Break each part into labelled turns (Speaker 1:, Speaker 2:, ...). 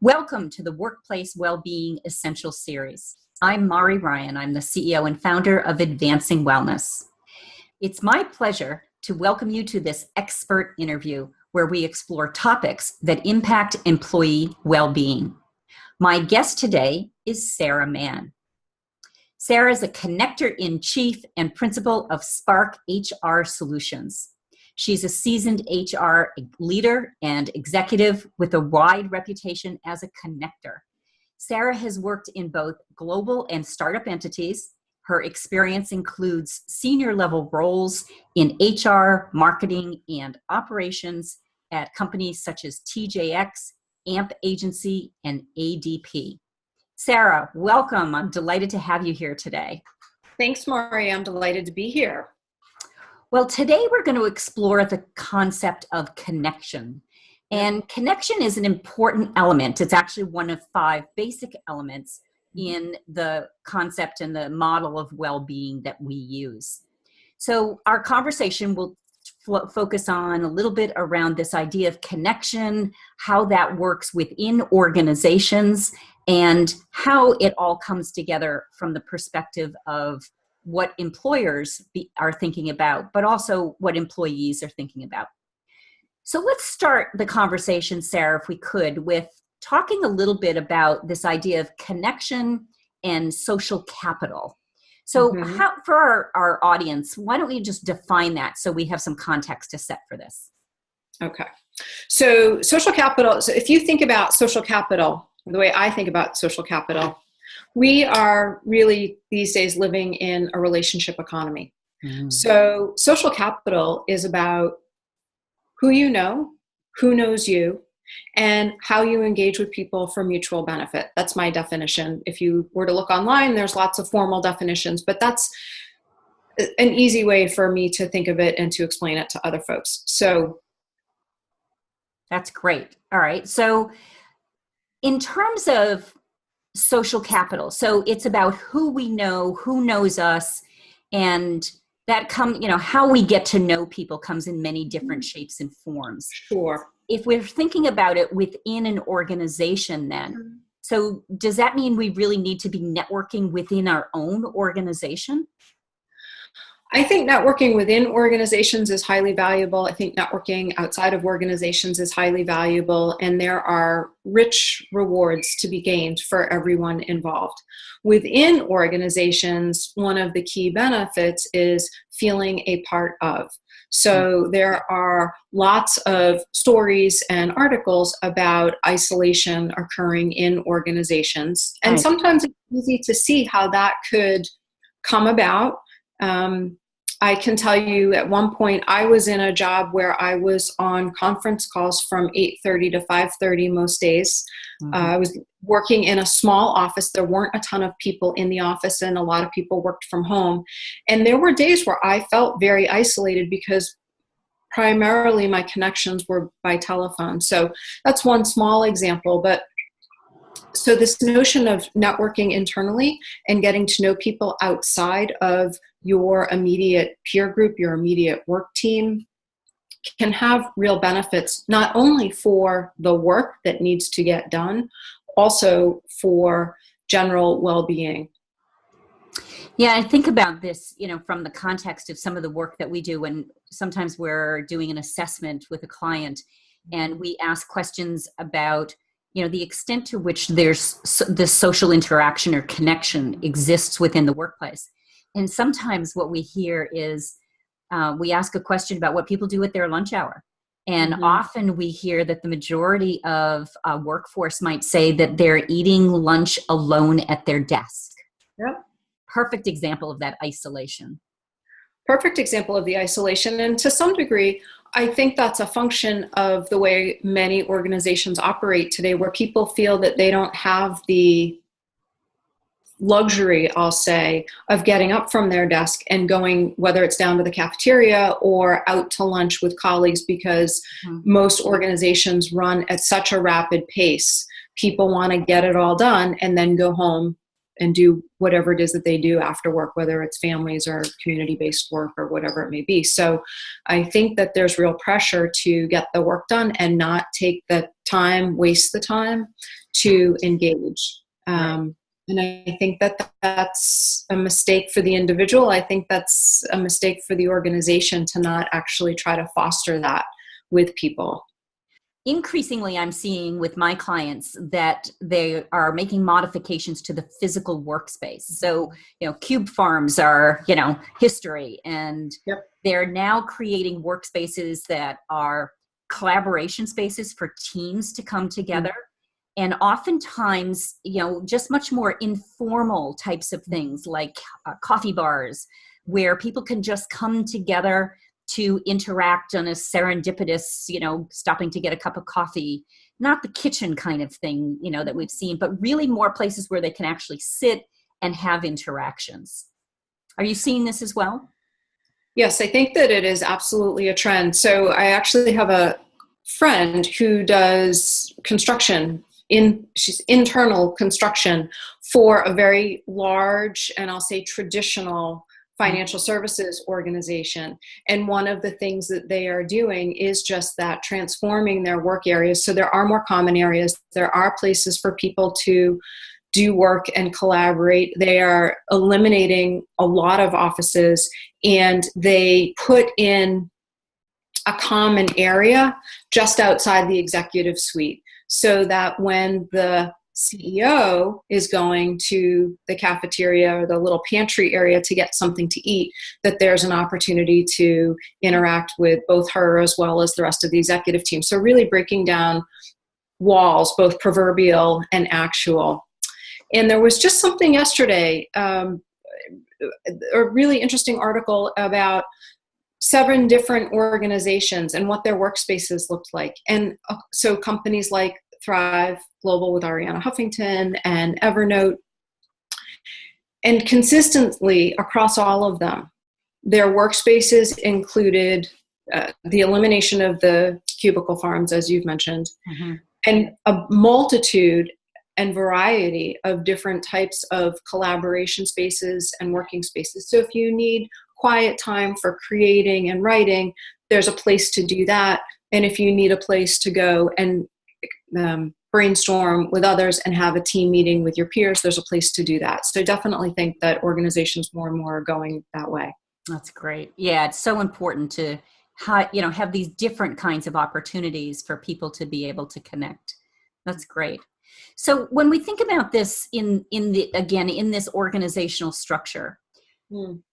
Speaker 1: Welcome to the Workplace Wellbeing Essential Series. I'm Mari Ryan. I'm the CEO and founder of Advancing Wellness. It's my pleasure to welcome you to this expert interview where we explore topics that impact employee well-being. My guest today is Sarah Mann. Sarah is a connector-in-chief and principal of Spark HR Solutions. She's a seasoned HR leader and executive with a wide reputation as a connector. Sarah has worked in both global and startup entities. Her experience includes senior level roles in HR, marketing, and operations at companies such as TJX, AMP Agency, and ADP. Sarah, welcome. I'm delighted to have you here today.
Speaker 2: Thanks, Mari. I'm delighted to be here.
Speaker 1: Well, today we're going to explore the concept of connection. And connection is an important element. It's actually one of 5 basic elements in the concept and the model of well-being that we use. So our conversation will focus on a little bit around this idea of connection, how that works within organizations, and how it all comes together from the perspective of what employers are thinking about, but also what employees are thinking about. So let's start the conversation, Sarah, if we could, with talking a little bit about this idea of connection and social capital. So for our audience, why don't we just define that so we have some context to set for this?
Speaker 2: Okay. So social capital, so if you think about social capital, the way I think about social capital, we are really these days living in a relationship economy. So social capital is about who you know, who knows you, and how you engage with people for mutual benefit. That's my definition. If you were to look online, there's lots of formal definitions, but that's an easy way for me to think of it and to explain it to other folks. So
Speaker 1: that's great. All right. So in terms of social capital, so it's about who we know, who knows us, and that how we get to know people comes in many different shapes and forms.
Speaker 2: Sure.
Speaker 1: If we're thinking about it within an organization then, so does that mean we really need to be networking within our own organization?
Speaker 2: I think networking within organizations is highly valuable. I think networking outside of organizations is highly valuable, and there are rich rewards to be gained for everyone involved. Within organizations, one of the key benefits is feeling a part of. So there are lots of stories and articles about isolation occurring in organizations, and sometimes it's easy to see how that could come about. I can tell you at one point I was in a job where I was on conference calls from 8:30 to 5:30 most days. I was working in a small office. There weren't a ton of people in the office, and a lot of people worked from home. And there were days where I felt very isolated because primarily my connections were by telephone. So that's one small example. But so this notion of networking internally and getting to know people outside of your immediate peer group, your immediate work team, can have real benefits, not only for the work that needs to get done, also for general well-being.
Speaker 1: Yeah, I think about this, from the context of some of the work that we do when sometimes we're doing an assessment with a client and we ask questions about the extent to which there's this social interaction or connection exists within the workplace. And sometimes what we hear is we ask a question about what people do at their lunch hour. And often we hear that the majority of workforce might say that they're eating lunch alone at their desk.
Speaker 2: Yep.
Speaker 1: Perfect example of that isolation.
Speaker 2: Perfect example of the isolation. And to some degree, I think that's a function of the way many organizations operate today, where people feel that they don't have the luxury, I'll say, of getting up from their desk and going, whether it's down to the cafeteria or out to lunch with colleagues, because most organizations run at such a rapid pace. People want to get it all done and then go home and do whatever it is that they do after work, whether it's families or community-based work or whatever it may be. So I think that there's real pressure to get the work done and not take the time, waste the time to engage. And I think that that's a mistake for the individual. I think that's a mistake for the organization to not actually try to foster that with people.
Speaker 1: Increasingly, I'm seeing with my clients that they are making modifications to the physical workspace. So, cube farms are, history, and they're now creating workspaces that are collaboration spaces for teams to come together. And oftentimes, just much more informal types of things like coffee bars, where people can just come together to interact on a serendipitous, stopping to get a cup of coffee, not the kitchen kind of thing, that we've seen, but really more places where they can actually sit and have interactions. Are you seeing this as well?
Speaker 2: Yes, I think that it is absolutely a trend. So I actually have a friend who does construction she's internal construction for a very large, and I'll say traditional, financial services organization. And one of the things that they are doing is just that, transforming their work areas. So there are more common areas. There are places for people to do work and collaborate. They are eliminating a lot of offices, and they put in a common area just outside the executive suite, so that when the CEO is going to the cafeteria or the little pantry area to get something to eat, that there's an opportunity to interact with both her as well as the rest of the executive team. So really breaking down walls, both proverbial and actual. And there was just something yesterday, a really interesting article about 7 different organizations and what their workspaces looked like. And so companies like Thrive Global with Ariana Huffington and Evernote, and consistently across all of them, their workspaces included the elimination of the cubicle farms, as you've mentioned, and a multitude and variety of different types of collaboration spaces and working spaces. So if you need quiet time for creating and writing, there's a place to do that. And if you need a place to go and brainstorm with others and have a team meeting with your peers, there's a place to do that. So I definitely think that organizations more and more are going that way.
Speaker 1: That's great. Yeah, it's so important to have these different kinds of opportunities for people to be able to connect. That's great. So when we think about this in this organizational structure,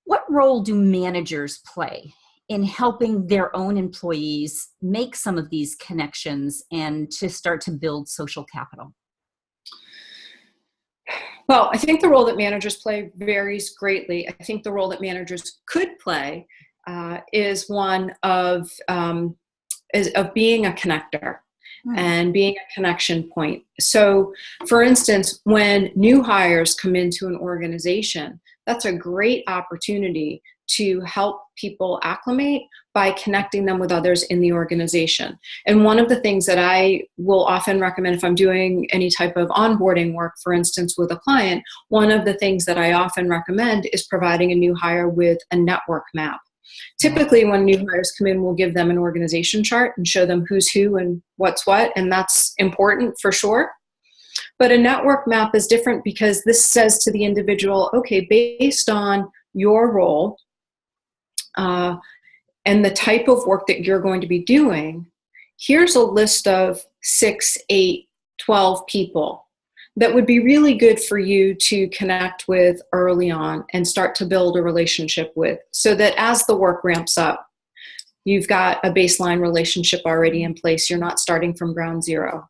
Speaker 1: what role do managers play in helping their own employees make some of these connections and to start to build social capital?
Speaker 2: Well, I think the role that managers play varies greatly. I think the role that managers could play is one of being a connector and being a connection point. So, for instance, when new hires come into an organization, that's a great opportunity to help people acclimate by connecting them with others in the organization. And one of the things that I will often recommend if I'm doing any type of onboarding work, for instance, with a client, one of the things that I often recommend is providing a new hire with a network map. Typically, when new hires come in, we'll give them an organization chart and show them who's who and what's what, and that's important for sure. But a network map is different because this says to the individual, okay, based on your role and the type of work that you're going to be doing, here's a list of 6, 8, 12 people that would be really good for you to connect with early on and start to build a relationship with, so that as the work ramps up, you've got a baseline relationship already in place. You're not starting from ground zero.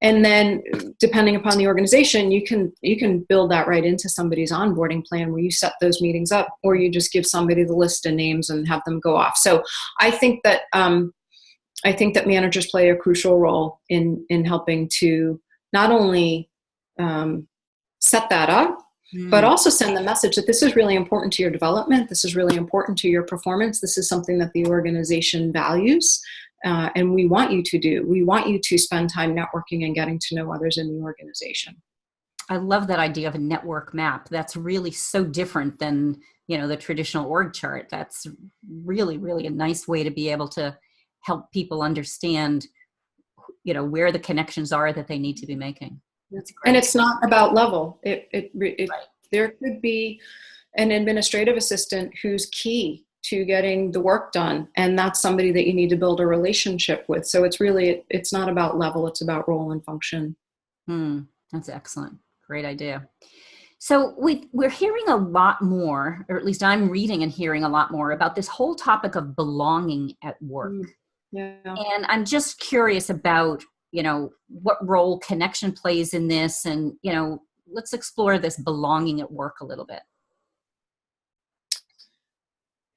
Speaker 2: And then depending upon the organization, you can build that right into somebody's onboarding plan where you set those meetings up, or you just give somebody the list of names and have them go off. So I think that managers play a crucial role in helping to not only set that up, but also send the message that this is really important to your development. This is really important to your performance. This is something that the organization values. And we want you to do. We want you to spend time networking and getting to know others in the organization.
Speaker 1: I love that idea of a network map. That's really so different than, the traditional org chart. That's really, really a nice way to be able to help people understand, where the connections are that they need to be making. That's great.
Speaker 2: And it's not about level.
Speaker 1: Right.
Speaker 2: There could be an administrative assistant who's key to getting the work done, and that's somebody that you need to build a relationship with. So it's not about level, it's about role and function.
Speaker 1: That's excellent. Great idea. So we're hearing a lot more, or at least I'm reading and hearing a lot more about this whole topic of belonging at work.
Speaker 2: Yeah.
Speaker 1: And I'm just curious about, what role connection plays in this, and, let's explore this belonging at work a little bit.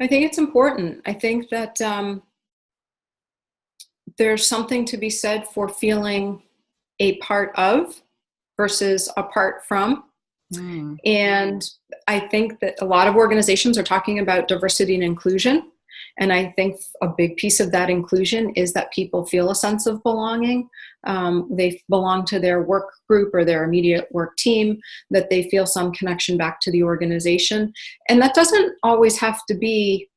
Speaker 2: I think it's important. I think that there's something to be said for feeling a part of versus apart from. And I think that a lot of organizations are talking about diversity and inclusion. And I think a big piece of that inclusion is that people feel a sense of belonging. They belong to their work group or their immediate work team, that they feel some connection back to the organization. And that doesn't always have to be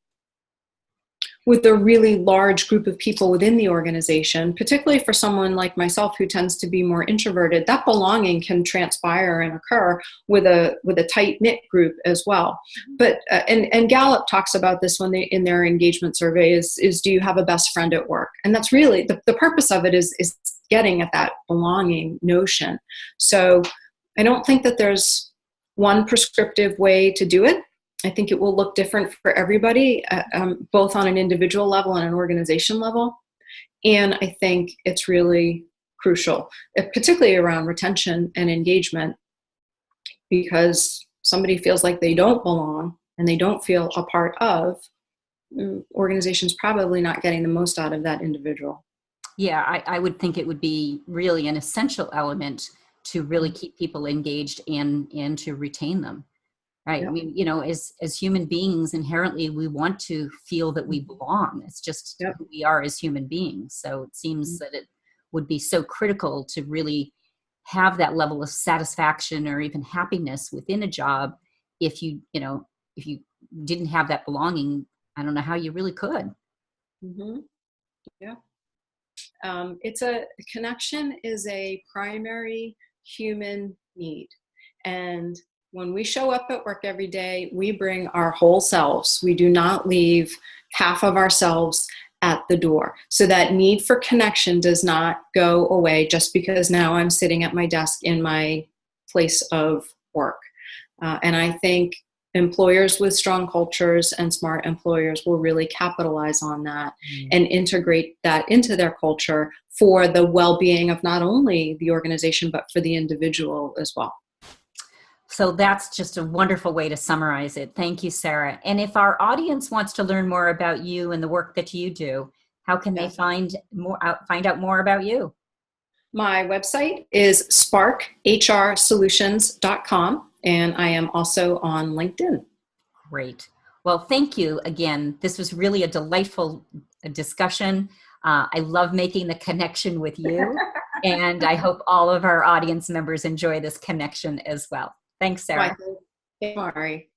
Speaker 2: with a really large group of people within the organization, particularly for someone like myself who tends to be more introverted. That belonging can transpire and occur with a tight-knit group as well. But and Gallup talks about this when they in their engagement survey is do you have a best friend at work? And that's really the purpose of it is getting at that belonging notion. So I don't think that there's one prescriptive way to do it. I think it will look different for everybody, both on an individual level and an organization level. And I think it's really crucial, particularly around retention and engagement, because somebody feels like they don't belong and they don't feel a part of, organization's probably not getting the most out of that individual.
Speaker 1: Yeah, I would think it would be really an essential element to really keep people engaged and to retain them. Right. Yep. I mean, as human beings, inherently, we want to feel that we belong. It's just who we are as human beings. So it seems that it would be so critical to really have that level of satisfaction or even happiness within a job. If you didn't have that belonging, I don't know how you really could.
Speaker 2: Mm-hmm. Yeah. Connection is a primary human need. And when we show up at work every day, we bring our whole selves. We do not leave half of ourselves at the door. So that need for connection does not go away just because now I'm sitting at my desk in my place of work. And I think employers with strong cultures and smart employers will really capitalize on that and integrate that into their culture for the well-being of not only the organization, but for the individual as well.
Speaker 1: So that's just a wonderful way to summarize it. Thank you, Sarah. And if our audience wants to learn more about you and the work that you do, how can they find out more about you?
Speaker 2: My website is sparkhrsolutions.com, and I am also on LinkedIn.
Speaker 1: Great. Well, thank you again. This was really a delightful discussion. I love making the connection with you, and I hope all of our audience members enjoy this connection as well. Thanks, Sarah.
Speaker 2: Bye, Mari.